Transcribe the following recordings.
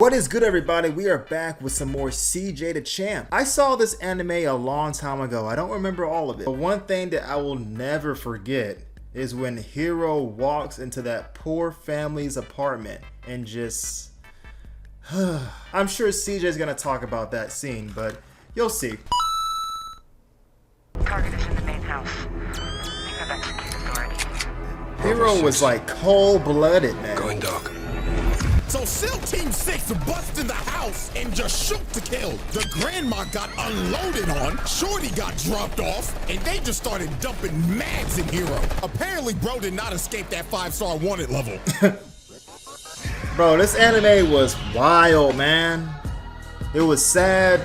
What is good, everybody? We are back with some more DaChamp. I saw this anime a long time ago. I don't remember all of it. But one thing that I will never forget is when Hiro walks into that poor family's apartment and just... I'm sure CJ is going to talk about that scene, but you'll see. Target is in the main house. You have executed already. Hiro was like cold-blooded, man. Going dark. So SEAL Team 6 bust in the house and just shoot to kill. The grandma got unloaded on, Shorty got dropped off, and they just started dumping mags in Hiro. Apparently, bro did not escape that 5-star wanted level. Bro, this anime was wild, man. It was sad.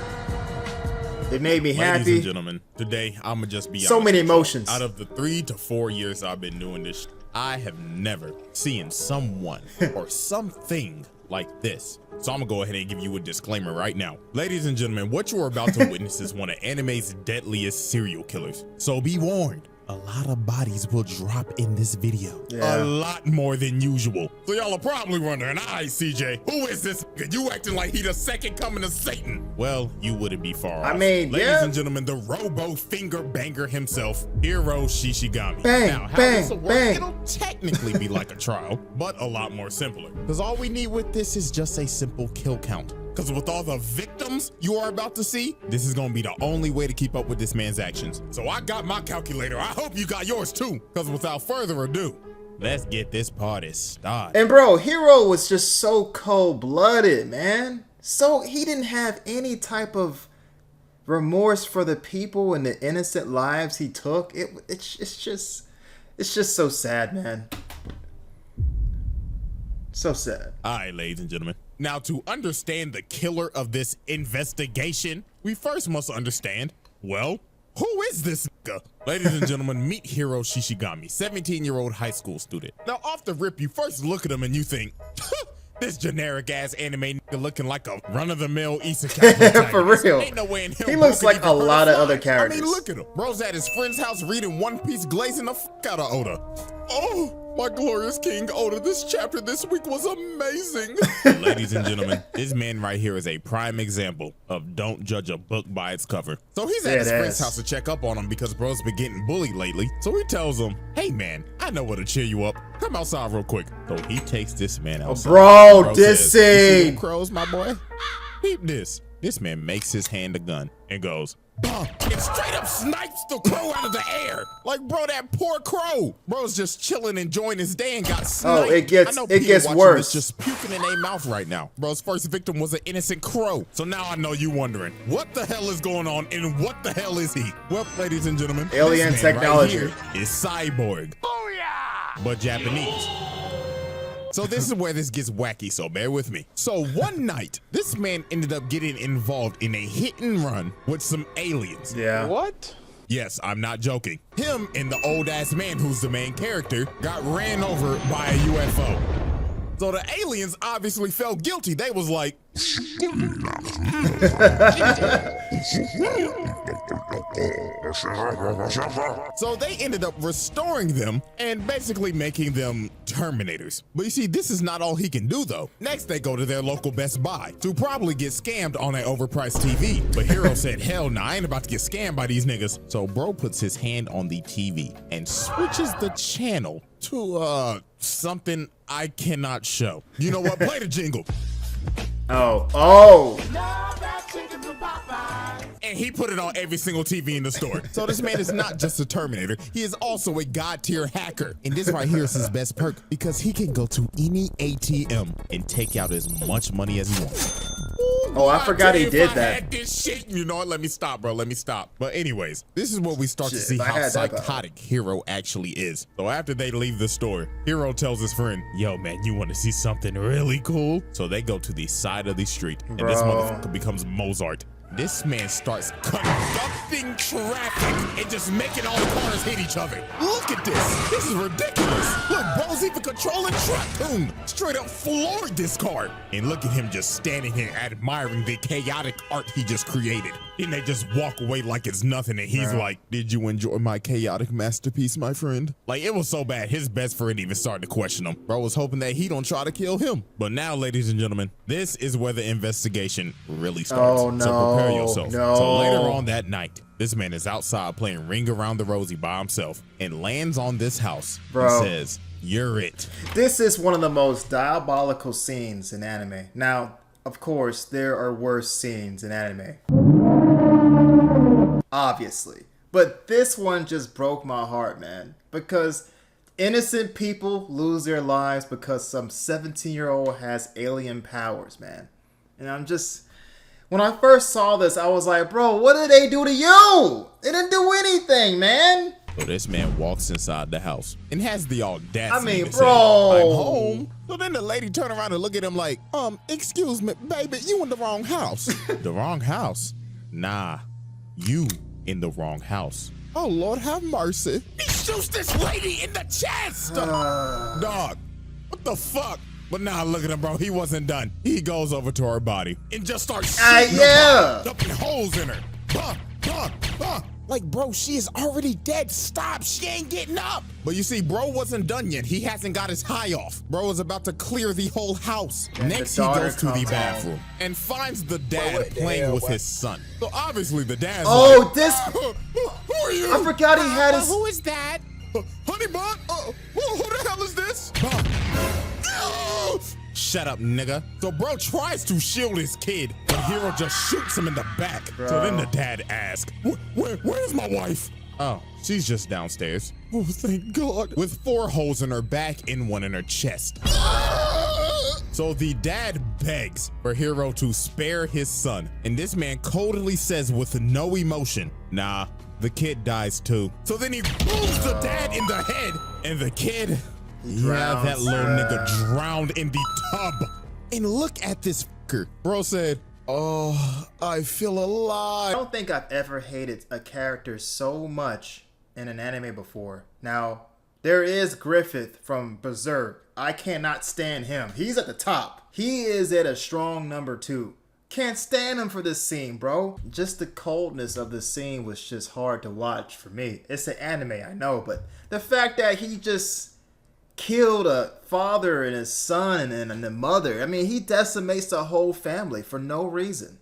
It made me happy. Ladies and gentlemen, today I'ma just be so honest many with you. emotions. Out of the 3 to 4 years I've been doing this, I have never seen someone or something like this. So I'm gonna go ahead and give you a disclaimer right now. Ladies and gentlemen, what you are about to witness is one of anime's deadliest serial killers. So be warned. A lot of bodies will drop in this video. Yeah. A lot more than usual. So y'all are probably wondering, alright CJ, who is this? You acting like he the second coming of Satan. Well, you wouldn't be far off. I mean, Ladies and gentlemen, the robo finger banger himself, HIRO SHISHIGAMI. Bang, Now, how bang, this will work, bang. it'll technically be like a trial, but a lot more simpler. Because all we need with this is just a simple kill count. Because with all the victims you are about to see, this is going to be the only way to keep up with this man's actions. So I got my calculator. I hope you got yours too. Because without further ado, let's get this party started. And bro, Hiro was just so cold-blooded, man. So he didn't have any type of remorse for the people and the innocent lives he took. It's just so sad, man. So sad. All right, ladies and gentlemen. Now, to understand the killer of this investigation, we first must understand, well, who is this nigga? Ladies and gentlemen, meet HIRO SHISHIGAMI, 17-year-old high school student. Now, off the rip, you first look at him and you think, this generic-ass anime nigga looking like a run-of-the-mill isekai. For real. Ain't no way in hell He looks bro like could a even lot of fly. other characters. I mean, look at him. Bro's at his friend's house reading One Piece, glazing the fuck out of Oda. Oh, my glorious King Oda, this chapter this week was amazing. Ladies and gentlemen, this man right here is a prime example of don't judge a book by its cover. So he's at his friend's house to check up on him because bro's been getting bullied lately. So he tells him, hey man, I know what'll cheer you up. Come outside real quick. So he takes this man outside. Bro, Bro this says, "You see scene. them crows, my boy? Peep this. This man makes his hand a gun and goes, bah, and straight up snipes the crow out of the air. Like, bro, that poor crow. Bro's just chilling, enjoying his day and got sniped. Oh, it gets watching worse. this just puking in their mouth right now. Bro's first victim was an innocent crow. So now I know you wondering, what the hell is going on and what the hell is he? Well, ladies and gentlemen, Alien this man technology. right here is Cyborg. Booyah! But Japanese. So this is where this gets wacky, so bear with me. So one night, this man ended up getting involved in a hit and run with some aliens. Yeah. What? Yes, I'm not joking. Him and the old ass man who's the main character got ran over by a UFO. So the aliens obviously felt guilty. They was like, so they ended up restoring them and basically making them Terminators. But you see, this is not all he can do though. Next, they go to their local Best Buy to probably get scammed on an overpriced TV. But Hiro said, hell nah, I ain't about to get scammed by these niggas. So bro puts his hand on the TV and switches the channel to something I cannot show. You know what? Play the jingle. Oh. And he put it on every single TV in the store. So this man is not just a Terminator, he is also a god tier hacker. And this right here is his best perk because he can go to any ATM and take out as much money as he wants. Oh, I forgot he did that. Had this shit. You know what? Let me stop, bro. Let me stop. But anyways, this is where we start to Shit, see if I how had that, though. psychotic Hiro actually is. So after they leave the store, Hiro tells his friend, yo, man, you want to see something really cool? So they go to the side of the street, and this Bro. motherfucker becomes Mozart. this man starts conducting traffic and just making all the cars hit each other. Look at this. This is ridiculous. Look, bro's even controlling track. Boom. Straight up floored this car. And look at him just standing here admiring the chaotic art he just created. Then they just walk away like it's nothing. And he's like, did you enjoy my chaotic masterpiece, my friend? Like, it was so bad, his best friend even started to question him. Bro was hoping that he don't try to kill him. But now, ladies and gentlemen, this is where the investigation really starts. Oh, no. So prepare yourself. No. So later on that night, this man is outside playing Ring Around the Rosie by himself and lands on this house Bro. and says, you're it. This is one of the most diabolical scenes in anime. Now, of course, there are worse scenes in anime. Obviously. But this one just broke my heart, man. Because innocent people lose their lives because some 17-year-old has alien powers, man. And I'm just... When I first saw this, I was like, bro, what did they do to you? They didn't do anything, man. So this man walks inside the house and has the audacity to bro. say, I'm home. So then the lady turned around and look at him like, excuse me, baby, you in the wrong house. The wrong house? Nah, you in the wrong house. Oh, Lord, have mercy. He shoots this lady in the chest. Dog, what the fuck? But nah, look at him, bro. He wasn't done. He goes over to her body and just starts shooting her, dumping holes in her. Like, bro, she is already dead. Stop. She ain't getting up. But you see, bro wasn't done yet. He hasn't got his high off. Bro is about to clear the whole house. And next, he goes to the bathroom and finds the dad playing with his son. So obviously, the dad's like, this... who are you? I forgot he had his... Who is that? Honey bun? Who the hell is this? Shut up, nigga. So bro tries to shield his kid, but Hiro just shoots him in the back. Bro. So then the dad asks, where's my wife? Oh, she's just downstairs. Oh, thank God. With 4 holes in her back and 1 in her chest. So the dad begs for Hiro to spare his son. And this man coldly says with no emotion, nah, the kid dies too. So then he booms the dad in the head, and the kid, that little nigga drowned in the tub. And look at this fucker. Bro said, oh, I feel alive. I don't think I've ever hated a character so much in an anime before. Now, there is Griffith from Berserk. I cannot stand him. He's at the top. He is at a strong number 2. Can't stand him for this scene, bro. Just the coldness of the scene was just hard to watch for me. It's an anime, I know, but the fact that he just killed a father and his son and the mother. I mean, he decimates the whole family for no reason.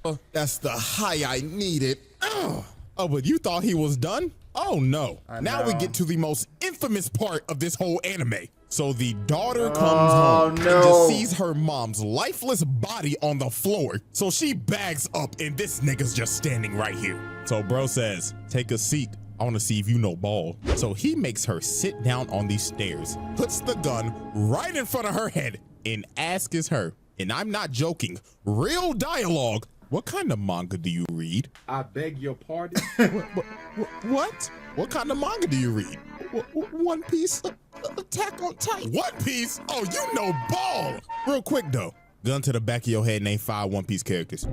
Oh, that's the high I needed. Oh, but you thought he was done? Oh no. Now we get to the most infamous part of this whole anime. So the daughter comes home and just sees her mom's lifeless body on the floor. So she bags up and this nigga's just standing right here. So bro says, take a seat. I want to see if you know ball. So he makes her sit down on these stairs, puts the gun right in front of her head, and asks her, and I'm not joking, real dialogue, what kind of manga do you read? I beg your pardon? What? What kind of manga do you read? One Piece, Attack on Titan. One Piece? Oh, you know ball. Real quick though, gun to the back of your head, name 5 One Piece characters.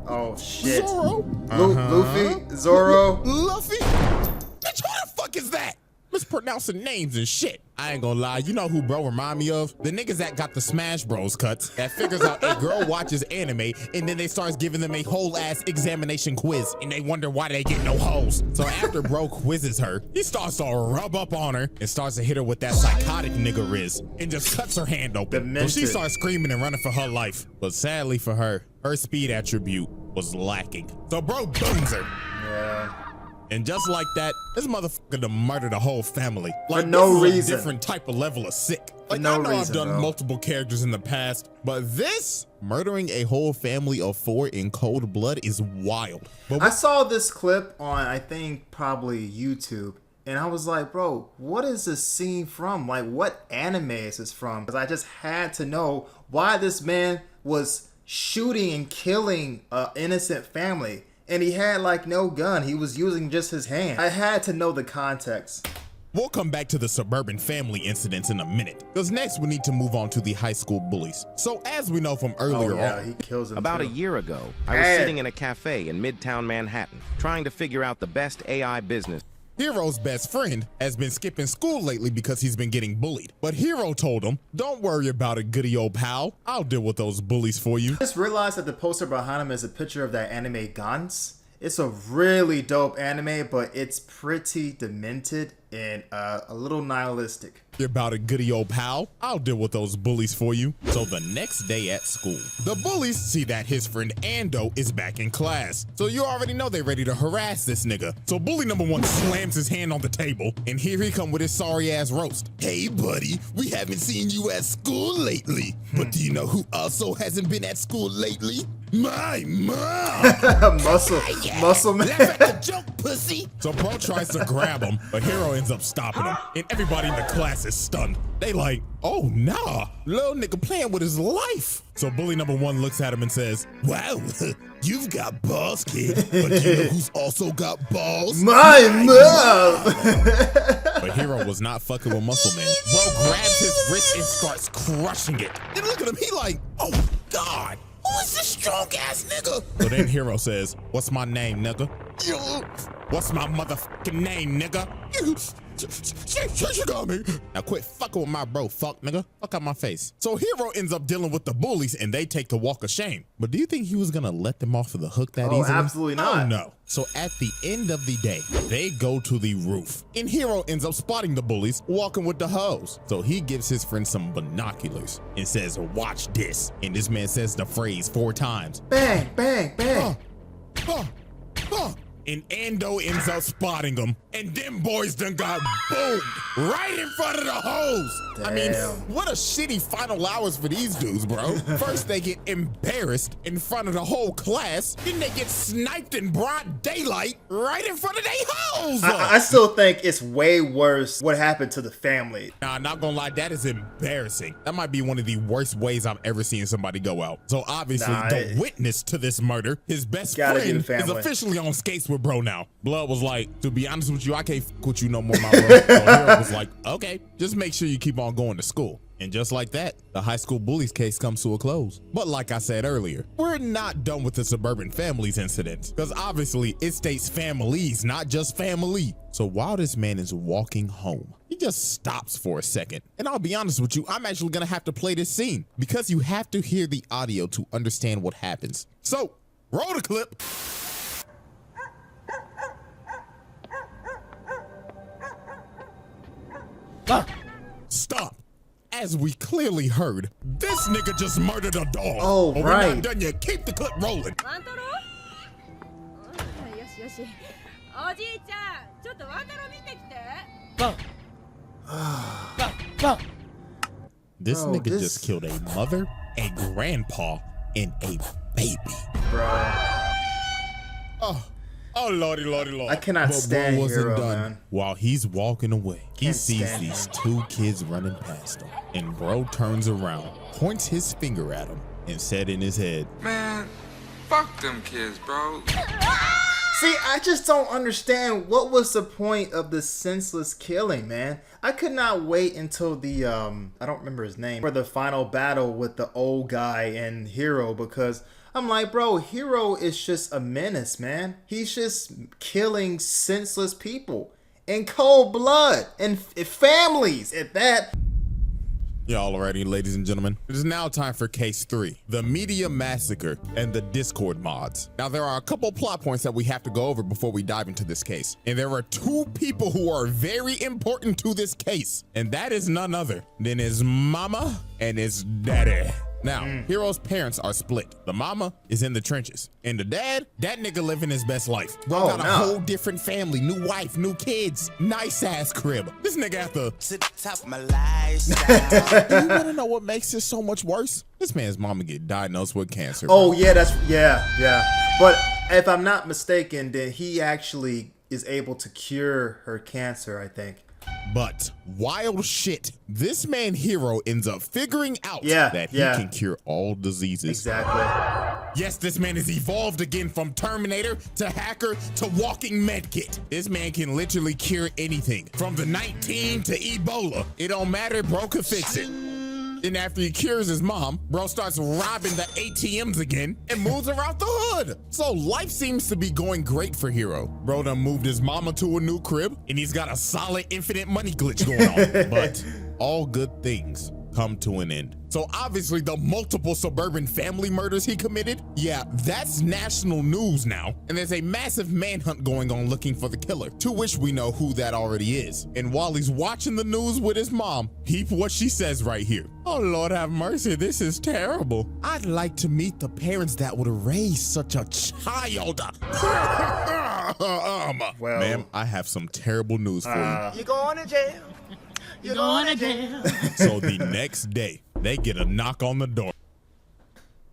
Oh shit. Zoro. Luffy? Zoro? Luffy? Bitch, who the fuck is that? Mispronouncing names and shit. I ain't gonna lie, you know who bro remind me of? The niggas that got the Smash Bros cuts that figures out a girl watches anime and then they starts giving them a whole ass examination quiz and they wonder why they get no hoes. So after bro quizzes her, he starts to rub up on her and starts to hit her with that psychotic nigga riz and just cuts her hand open. So she starts screaming and running for her life. But sadly for her, her speed attribute was lacking. So bro booms her. Yeah. And just like that, this motherfucker done murdered a whole family. Like, for no this is reason. A different type of level of sick. Like, no I know reason, I've done bro. multiple characters in the past, but this, murdering a whole family of 4 in cold blood is wild. But I saw this clip on, I think, probably YouTube, and I was like, bro, what is this scene from? Like, what anime is this from? Because I just had to know why this man was shooting and killing an innocent family. And he had like no gun. He was using just his hand. I had to know the context. We'll come back to the suburban family incidents in a minute, because next we need to move on to the high school bullies. So as we know from earlier on, he kills him About too. a year ago, I was sitting in a cafe in Midtown Manhattan, trying to figure out the best AI business. Hiro's best friend has been skipping school lately because he's been getting bullied. But Hiro told him, don't worry about it, goody old pal. I'll deal with those bullies for you. I just realized that the poster behind him is a picture of that anime Gantz. It's a really dope anime, but it's pretty demented and a little nihilistic. About a goody old pal, I'll deal with those bullies for you. So the next day at school, the bullies see that his friend Ando is back in class. So you already know they're ready to harass this nigga. So bully number one slams his hand on the table, and here he come with his sorry ass roast. Hey buddy, we haven't seen you at school lately. But do you know who also hasn't been at school lately? My mom! muscle man. Laugh at the joke, pussy. So bro tries to grab him, but Hiro ends up stopping him, and everybody in the class is stunned. They like, oh nah, little nigga playing with his life. So bully number one looks at him and says, wow, you've got balls, kid, but you know who's also got balls? My mom! But Hiro was not fucking with Muscle Man. Bro grabs his wrist and starts crushing it. And look at him, he like, oh God. Who is this strong ass nigga? So then Hiro says, what's my name, nigga? What's my motherfucking name, nigga? Shishigami. Now quit fucking with my bro, fuck nigga. Fuck out my face. So Hiro ends up dealing with the bullies and they take the walk of shame. But do you think he was gonna let them off of the hook that easily? Absolutely not. Oh no. So at the end of the day, they go to the roof. And Hiro ends up spotting the bullies walking with the hoes. So he gives his friend some binoculars and says, watch this. And this man says the phrase 4 times. Bang, bang, bang. And Ando ends up spotting them, and them boys done got boomed right in front of the hoes. Damn. I mean, what a shitty final hours for these dudes, bro. First they get embarrassed in front of the whole class, then they get sniped in broad daylight right in front of they hoes. I still think it's way worse what happened to the family. Nah, not gonna lie, that is embarrassing. That might be one of the worst ways I've ever seen somebody go out. So obviously the witness to this murder, his best friend, is officially on skates with bro now. Blood was like, to be honest with you, I can't fuck with you no more, my bro. So Hiro was like, okay, just make sure you keep on going to school. And just like that, the high school bullies case comes to a close. But like I said earlier, we're not done with the suburban families incident, because obviously it states families, not just family. So while this man is walking home, he just stops for a second. And I'll be honest with you, I'm actually gonna have to play this scene because you have to hear the audio to understand what happens. So roll the clip. Stop. As we clearly heard, this nigga just murdered a dog. Oh, but right. We're not done yet. Keep the clip rolling. This nigga just killed a mother, a grandpa, and a baby. Bro. Oh, lordy, lordy, lord. I cannot stand Hiro, man. While he's walking away, he Can't sees stand these him. 2 kids running past him. And bro turns around, points his finger at him, and said in his head, Man, fuck them kids, bro. See, I just don't understand what was the point of the senseless killing, man. I could not wait until the, I don't remember his name, for the final battle with the old guy and Hiro, because I'm like, bro, Hiro is just a menace, man. He's just killing senseless people in cold blood and families at that. Y'all already, ladies and gentlemen. It is now time for case 3, the media massacre and the Discord mods. Now there are a couple plot points that we have to go over before we dive into this case. And there are 2 people who are very important to this case. And that is none other than his mama and his daddy. Now, Hiro's parents are split. The mama is in the trenches. And the dad, that nigga living his best life. Got a whole different family, new wife, new kids, nice ass crib. This nigga at the top of my lifestyle. You wanna know what makes this so much worse? This man's mama get diagnosed with cancer. Oh, yeah, yeah. But if I'm not mistaken, then he actually is able to cure her cancer, I think. But wild shit, this man Hiro ends up figuring out that he can cure all diseases. Exactly. Yes, this man is evolved again from Terminator to hacker to walking medkit. This man can literally cure anything from the 19 to Ebola. It don't matter, bro can fix it. Then after he cures his mom, bro starts robbing the ATMs again and moves around the hood. So life seems to be going great for Hiro. Bro done moved his mama to a new crib and he's got a solid infinite money glitch going on. But all good things come to an end. So obviously the multiple suburban family murders he committed, yeah, that's national news now. And there's a massive manhunt going on looking for the killer, to which we know who that already is. And while he's watching the news with his mom, peep what she says right here. Oh Lord have mercy, this is terrible. I'd like to meet the parents that would raise such a child. Well, ma'am, I have some terrible news for you. You going to jail? You going to jail? So the next day, they get a knock on the door.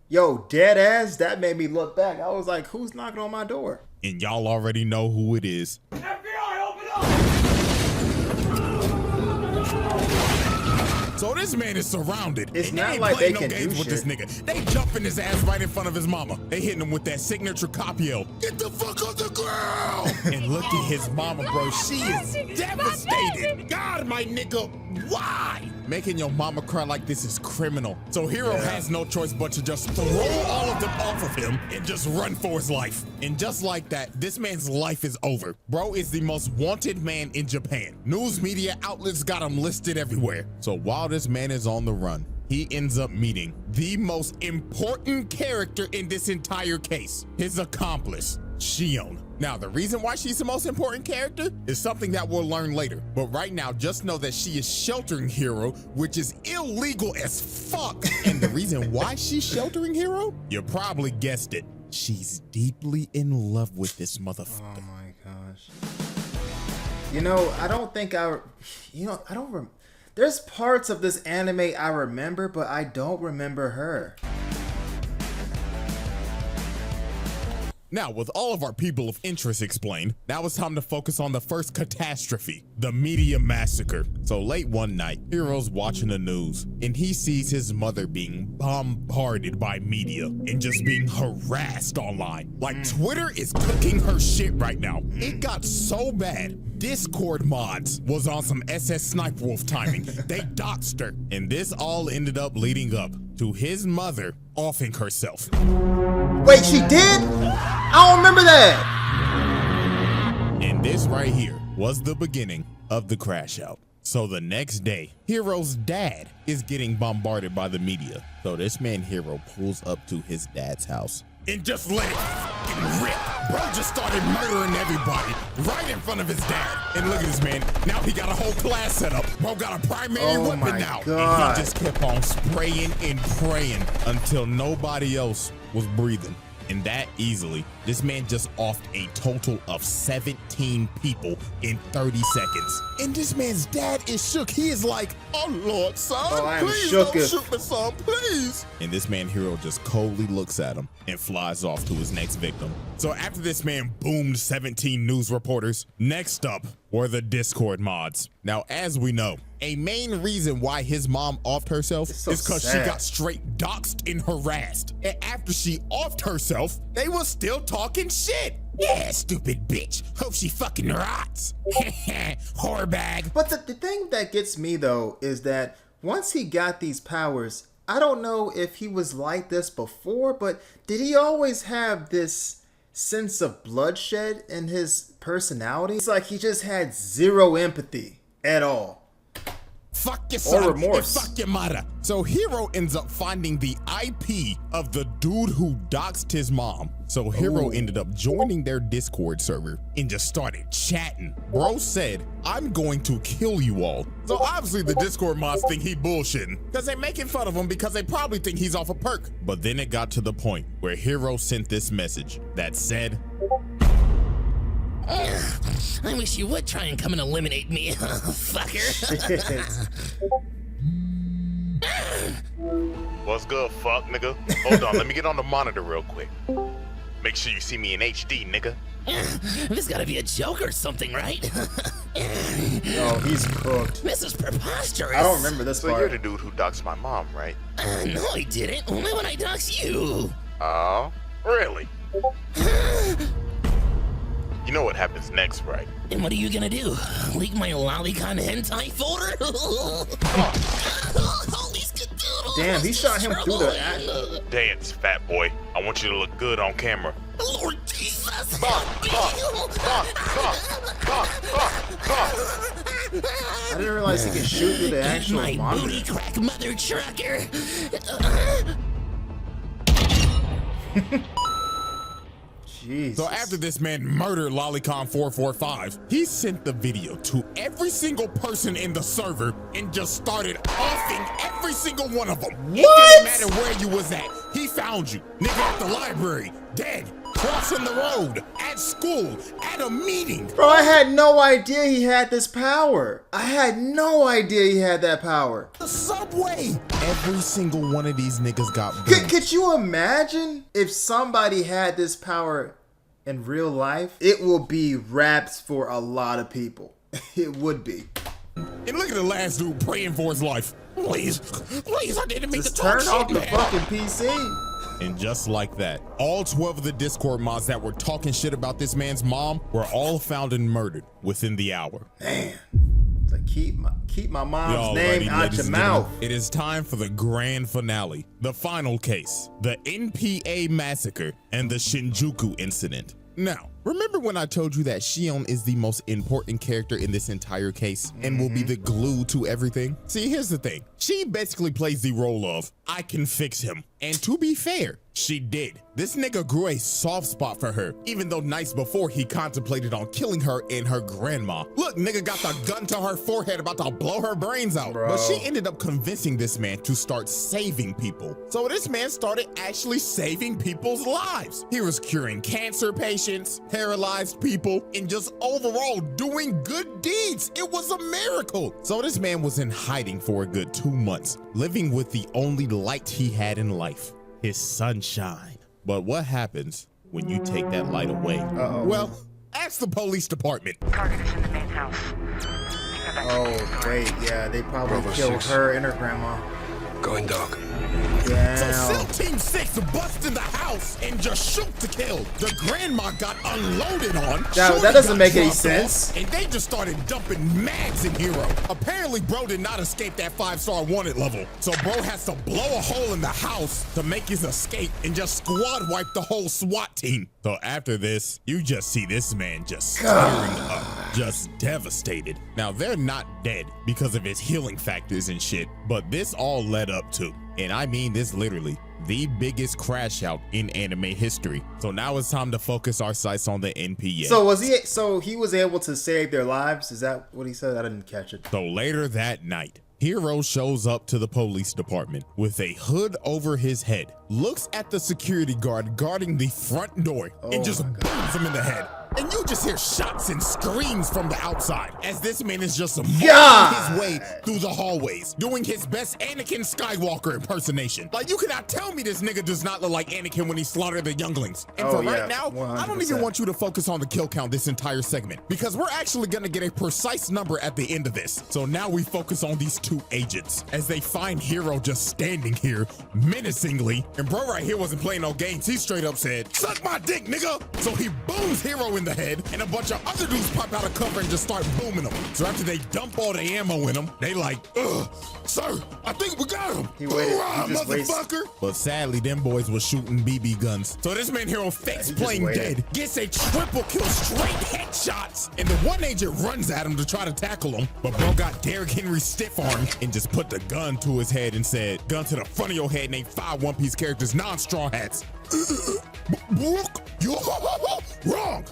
Yo, dead ass, that made me look back. I was like, who's knocking on my door? And y'all already know who it is. FBI, open up! So this man is surrounded. It's and not they ain't like playing they no can games do with this shit. nigga. They jumping his ass right in front of his mama. They hitting him with that signature cop yell. Get the fuck on the ground! And look at his mama, bro. She is devastated. God, my nigga, why? Making your mama cry like this is criminal. So Hiro has no choice but to just throw all of them off of him and just run for his life. And just like that, this man's life is over. Bro is the most wanted man in Japan. News media outlets got him listed everywhere. So while this man is on the run, he ends up meeting the most important character in this entire case, his accomplice, Shion. Now, the reason why she's the most important character is something that we'll learn later. But right now, just know that she is sheltering Hiro, which is illegal as fuck. And the reason why she's sheltering Hiro, you probably guessed it. She's deeply in love with this motherfucker. Oh my gosh. You know, I don't think there's parts of this anime I remember, but I don't remember her. Now, with all of our people of interest explained, now it's time to focus on the first catastrophe, the media massacre. So late one night, Hiro's watching the news, and he sees his mother being bombarded by media and just being harassed online. Like, Twitter is cooking her shit right now. It got so bad, Discord mods was on some SS Sniper Wolf timing. They doxed her, and this all ended up leading up to his mother offing herself. Wait, she did? I don't remember that. And this right here was the beginning of the crash out. So the next day, Hiro's dad is getting bombarded by the media. So this man Hiro pulls up to his dad's house and just let it fucking rip. Bro just started murdering everybody right in front of his dad. And look at this man. Now he got a whole class set up. Bro got a primary weapon my now. God. And he just kept on spraying and praying until nobody else was breathing. And that easily, this man just offed a total of 17 people in 30 seconds. And this man's dad is shook. He is like, oh Lord, son, Oh, I am please don't shooketh. shoot me, son, please. And this man Hiro just coldly looks at him and flies off to his next victim. So after this man boomed 17 news reporters, next up were the Discord mods. Now, as we know, a main reason why his mom offed herself so is because she sad. got straight doxed and harassed. And after she offed herself, they were still talking shit. Yeah, stupid bitch. Hope she fucking rots. Whore bag. But the thing that gets me though is that once he got these powers, I don't know if he was like this before, but did he always have this sense of bloodshed in his personality? It's like he just had zero empathy at all. Fuck your son Or remorse. and fuck your mother. So Hiro ends up finding the IP of the dude who doxed his mom. So Hiro ended up joining their Discord server and just started chatting. Bro said, I'm going to kill you all. So obviously the Discord mods think he bullshitting because they're making fun of him because they probably think he's off a perk. But then it got to the point where Hiro sent this message that said, I wish you would try and come and eliminate me, fucker. What's good, fuck, nigga? Hold on, let me get on the monitor real quick. Make sure you see me in HD, nigga. This gotta be a joke or something, right? Oh, he's cooked. This is preposterous. I don't remember this So you're part. the dude who doxed my mom, right? No, I didn't. Only when I dox you. Oh, really? You know what happens next, right? And what are you gonna do? Leak my lolicon hentai folder? Damn, he shot him through the act. Dance, fat boy. I want you to look good on camera. Lord Jesus! I didn't realize he could shoot through the actual my monitor. booty crack mother trucker! Jeez. So after this man murdered Lolicon 445, he sent the video to every single person in the server and just started offing every single one of them. What? It didn't matter where you was at. He found you. Nigga at the library, dead, crossing the road, at school, at a meeting. Bro, I had no idea he had this power. I had no idea he had that power. The subway. Every single one of these niggas got burned. Could you imagine if somebody had this power in real life? It will be raps for a lot of people. It would be. And look at the last dude praying for his life. Please, I didn't mean to Just talk turn off shit, the man. fucking PC. And just like that, all 12 of the Discord mods that were talking shit about this man's mom were all found and murdered within the hour. Man, like keep my mom's Y'all name ready, out ladies your and mouth. gentlemen? It is time for the grand finale, the final case, the NPA massacre and the Shinjuku incident. Now, remember when I told you that Shion is the most important character in this entire case and will be the glue to everything? See, here's the thing. She basically plays the role of, I can fix him. And to be fair, she did. This nigga grew a soft spot for her, even though nights before he contemplated on killing her and her grandma. Look, nigga got the gun to her forehead about to blow her brains out. Bro. But she ended up convincing this man to start saving people. So this man started actually saving people's lives. He was curing cancer patients, paralyzed people, and just overall doing good deeds. It was a miracle. So this man was in hiding for a good 2 months, living with the only light he had in life, his sunshine. But what happens when you take that light away? Well, ask the police department. Target is in the main house. Oh wait, yeah, they probably killed her and her grandma. Going dark. So Damn. SEAL Team 6 bust in the house and just shoot to kill. The grandma got unloaded on. That Shorty doesn't got make any dropped sense. off, and they just started dumping mags in Hero. Apparently, bro did not escape that 5-star wanted level. So bro has to blow a hole in the house to make his escape and just squad wipe the whole SWAT team. So after this, you just see this man just tearing up, just devastated. Now, they're not dead because of his healing factors and shit, but this all led up to, and I mean this literally, the biggest crash out in anime history. So now it's time to focus our sights on the NPA. So he was able to save their lives? Is that what he said? I didn't catch it. So later that night, Hiro shows up to the police department with a hood over his head, looks at the security guard guarding the front door, and just booms him in the head. And you just hear shots and screams from the outside as this man is just making his way through the hallways, doing his best Anakin Skywalker impersonation. Like, you cannot tell me this nigga does not look like Anakin when he slaughtered the younglings. And for right now, 100%. I don't even want you to focus on the kill count this entire segment, because we're actually gonna get a precise number at the end of this. So now we focus on these two agents as they find Hiro just standing here menacingly. And bro right here wasn't playing no games. He straight up said, "Suck my dick, nigga." So he booms Hiro in the head, and a bunch of other dudes pop out of cover and just start booming him. So after they dump all the ammo in him, they like, "Sir, I think we got him." He waited. Hoorah, He just motherfucker. But sadly, them boys was shooting BB guns. So this man Hiro fakes he just playing waited. dead, gets a triple kill, straight headshots, and the one agent runs at him to try to tackle him, but bro got Derrick Henry stiff armed and just put the gun to his head and said, "Gun to the front of your head, name 5 One Piece characters, non-straw hats." Wrong.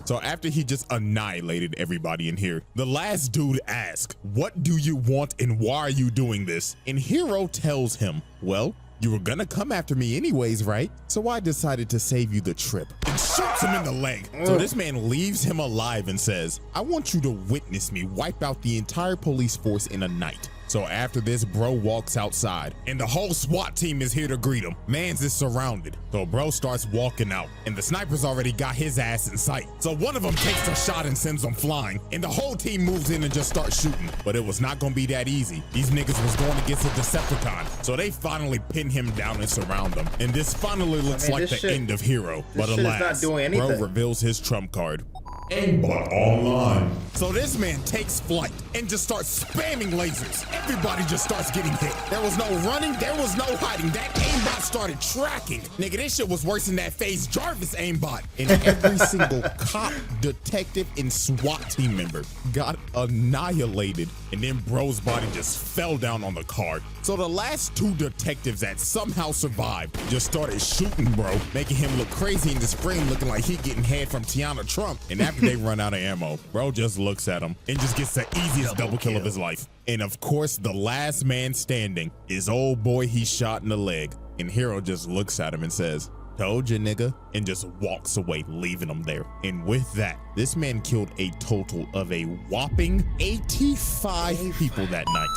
So after he just annihilated everybody in here, the last dude asks, "What do you want and why are you doing this?" And Hiro tells him, "Well, you were gonna come after me anyways, right? So I decided to save you the trip," and shoots him in the leg. So this man leaves him alive and says, "I want you to witness me wipe out the entire police force in a night." So after this, bro walks outside and the whole SWAT team is here to greet him. Mans is surrounded. So bro starts walking out and the sniper's already got his ass in sight. So one of them takes a shot and sends him flying and the whole team moves in and just starts shooting. But it was not gonna be that easy. These niggas was going against a Decepticon. So they finally pin him down and surround him. And this finally looks like the end of Hero. But alas, bro reveals his trump card. Aimbot online. So this man takes flight and just starts spamming lasers. Everybody just starts getting hit. There was no running, there was no hiding. That aimbot started tracking. Nigga, this shit was worse than that FaZe Jarvis aimbot. And every single cop, detective, and SWAT team member got annihilated. And then bro's body just fell down on the card. So the last two detectives that somehow survived just started shooting bro, making him look crazy in this frame, looking like he getting head from Tiana Trump. And after they run out of ammo, bro just looks at him and just gets the easiest double kill of his life. And of course, the last man standing is old boy he shot in the leg. And Hero just looks at him and says, "Told you, nigga," and just walks away, leaving him there. And with that, this man killed a total of a whopping 85 people that night.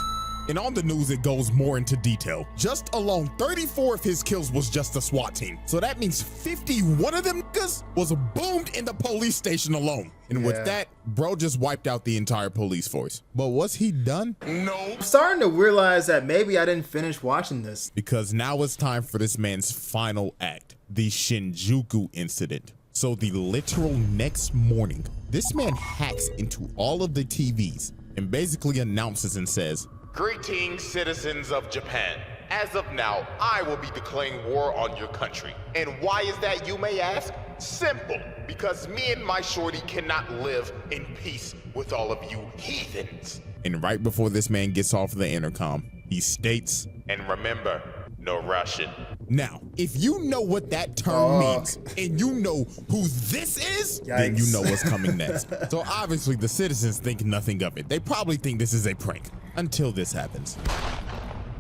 And on the news, it goes more into detail. Just alone, 34 of his kills was just the SWAT team. So that means 51 of them niggas was boomed in the police station alone. And with that, bro just wiped out the entire police force. But was he done? No. I'm starting to realize that maybe I didn't finish watching this. Because now it's time for this man's final act, the Shinjuku incident. So the literal next morning, this man hacks into all of the TVs and basically announces and says, "Greetings, citizens of Japan. As of now, I will be declaring war on your country. And why is that, you may ask? Simple, because me and my shorty cannot live in peace with all of you heathens." And right before this man gets off the intercom, he states, "And remember, no Russian." Now, if you know what that term means, and you know who this is, then you know what's coming next. So obviously the citizens think nothing of it. They probably think this is a prank until this happens.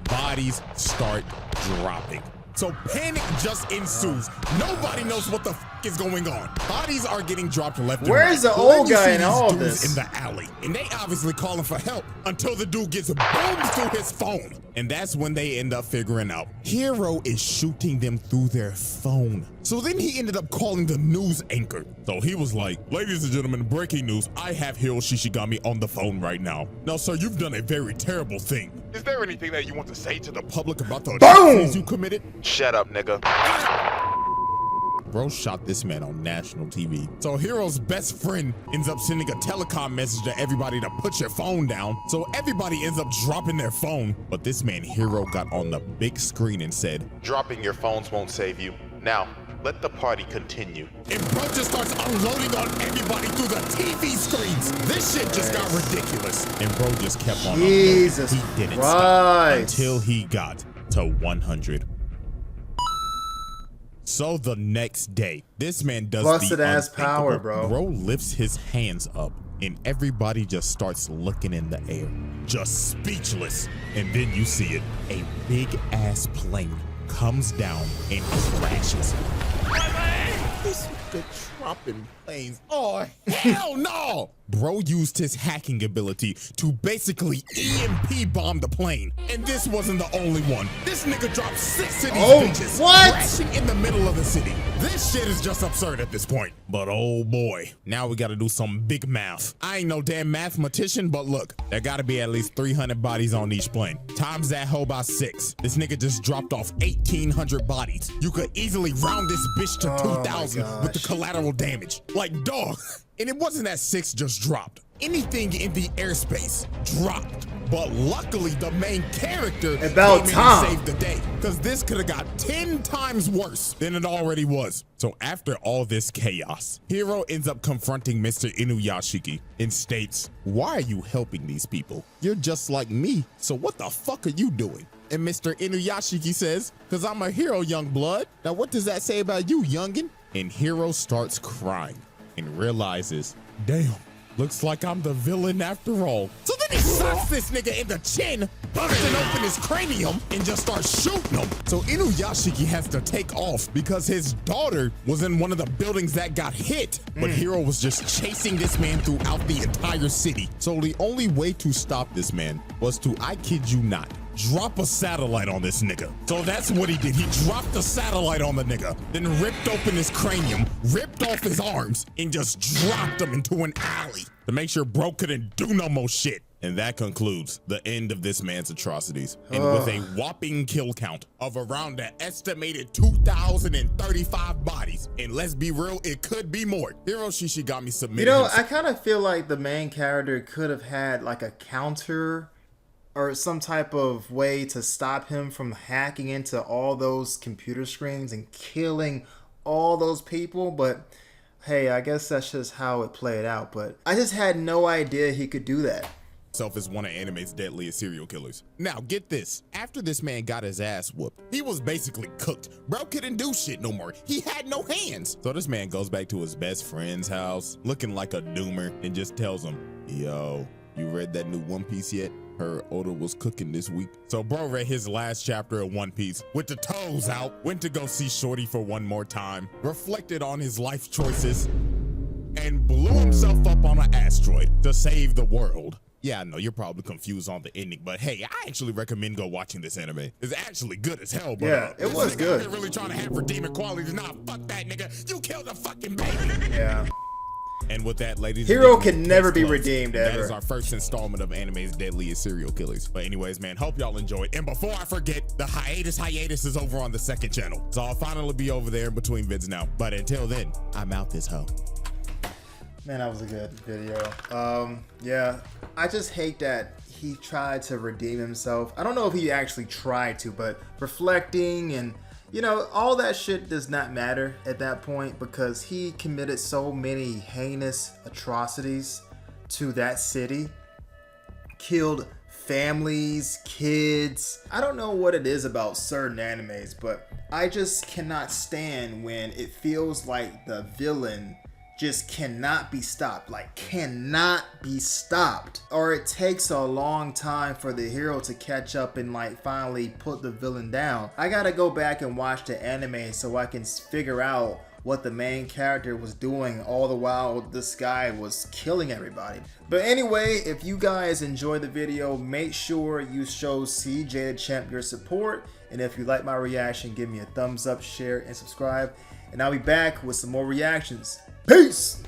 Bodies start dropping. So panic just ensues. Nobody knows what the f is going on. Bodies are getting dropped left and right. Where's the old guy in all this? In the alley, and they obviously calling for help until the dude gets boomed through his phone. And that's when they end up figuring out Hero is shooting them through their phone. So then he ended up calling the news anchor. So he was like, "Ladies and gentlemen, breaking news. I have HIRO SHISHIGAMI on the phone right now. Now, sir, you've done a very terrible thing. Is there anything that you want to say to the public about the atrocities you committed?" Shut up, nigga. Bro shot this man on national TV. So Hero's best friend ends up sending a telecom message to everybody to put your phone down. So everybody ends up dropping their phone. But this man Hero got on the big screen and said, "Dropping your phones won't save you. Now, let the party continue." And bro just starts unloading on everybody through the TV screens. This shit just got ridiculous. And bro just kept on Jesus unloading. He didn't stop until he got to 100. So the next day, this man does busted the ass power, bro. Bro lifts his hands up and everybody just starts looking in the air, just speechless. And then you see it. A big ass plane comes down and crashes. This nigga dropping planes. Oh, hell no! Bro used his hacking ability to basically EMP bomb the plane. And this wasn't the only one. This nigga dropped 6 of these bitches, crashing in the middle of the city. This shit is just absurd at this point. But oh boy, now we gotta do some big math. I ain't no damn mathematician, but look, there gotta be at least 300 bodies on each plane. Times that hoe by 6. This nigga just dropped off 1,800 bodies. You could easily round this bitch to 2,000 with the collateral damage. Like, dog. And it wasn't that 6 just dropped. Anything in the airspace dropped. But luckily, the main character came in and saved the day. Because this could have got 10 times worse than it already was. So after all this chaos, Hero ends up confronting Mr. Inuyashiki and states, "Why are you helping these people? You're just like me. So what the fuck are you doing?" And Mr. Inuyashiki says, "Because I'm a hero, young blood. Now what does that say about you, youngin'?" And Hero starts crying and realizes, damn, looks like I'm the villain after all. So then he slaps this nigga in the chin busting open his cranium and just starts shooting him. So Inuyashiki has to take off because his daughter was in one of the buildings that got hit. But Hiro was just chasing this man throughout the entire city. So the only way to stop this man was to, I kid you not, drop a satellite on this nigga. So that's what he did. He dropped a satellite on the nigga, then ripped open his cranium, ripped off his arms, and just dropped him into an alley to make sure bro couldn't do no more shit. And that concludes the end of this man's atrocities. And with a whopping kill count of around an estimated 2,035 bodies, and let's be real, it could be more, HIRO SHISHIGAMI submitted. You know, I kind of feel like the main character could have had like a counter or some type of way to stop him from hacking into all those computer screens and killing all those people, but hey, I guess that's just how it played out. But I just had no idea he could do that. Himself is one of anime's deadliest serial killers. Now get this, after this man got his ass whooped, he was basically cooked. Bro couldn't do shit no more. He had no hands. So this man goes back to his best friend's house looking like a doomer and just tells him, yo, you read that new One Piece yet? Her Oda was cooking this week. So bro read his last chapter of One Piece with the toes out, went to go see Shorty for one more time, reflected on his life choices, and blew himself up on an asteroid to save the world. Yeah, I know you're probably confused on the ending, but hey, I actually recommend go watching this anime. It's actually good as hell, bro. Yeah, it was good. They're really trying to have redeeming qualities. Nah, fuck that, nigga. You killed a fucking baby. Yeah. And with that, ladies, Hiro can never be redeemed ever. That is our first installment of anime's deadliest serial killers. But anyways, man, hope y'all enjoyed. And before I forget, the hiatus is over on the second channel. So I'll finally be over there in between vids now. But until then, I'm out this hoe. Man, that was a good video. Yeah, I just hate that he tried to redeem himself. I don't know if he actually tried to, but reflecting and, you know, all that shit does not matter at that point because he committed so many heinous atrocities to that city. Killed families, kids. I don't know what it is about certain animes, but I just cannot stand when it feels like the villain just cannot be stopped, like cannot be stopped, or it takes a long time for the hero to catch up and like finally put the villain down. I gotta go back and watch the anime so I can figure out what the main character was doing all the while this guy was killing everybody. But anyway, if you guys enjoyed the video, make sure you show JcStellar your support, and if you like my reaction, give me a thumbs up, share, and subscribe, and I'll be back with some more reactions. Peace!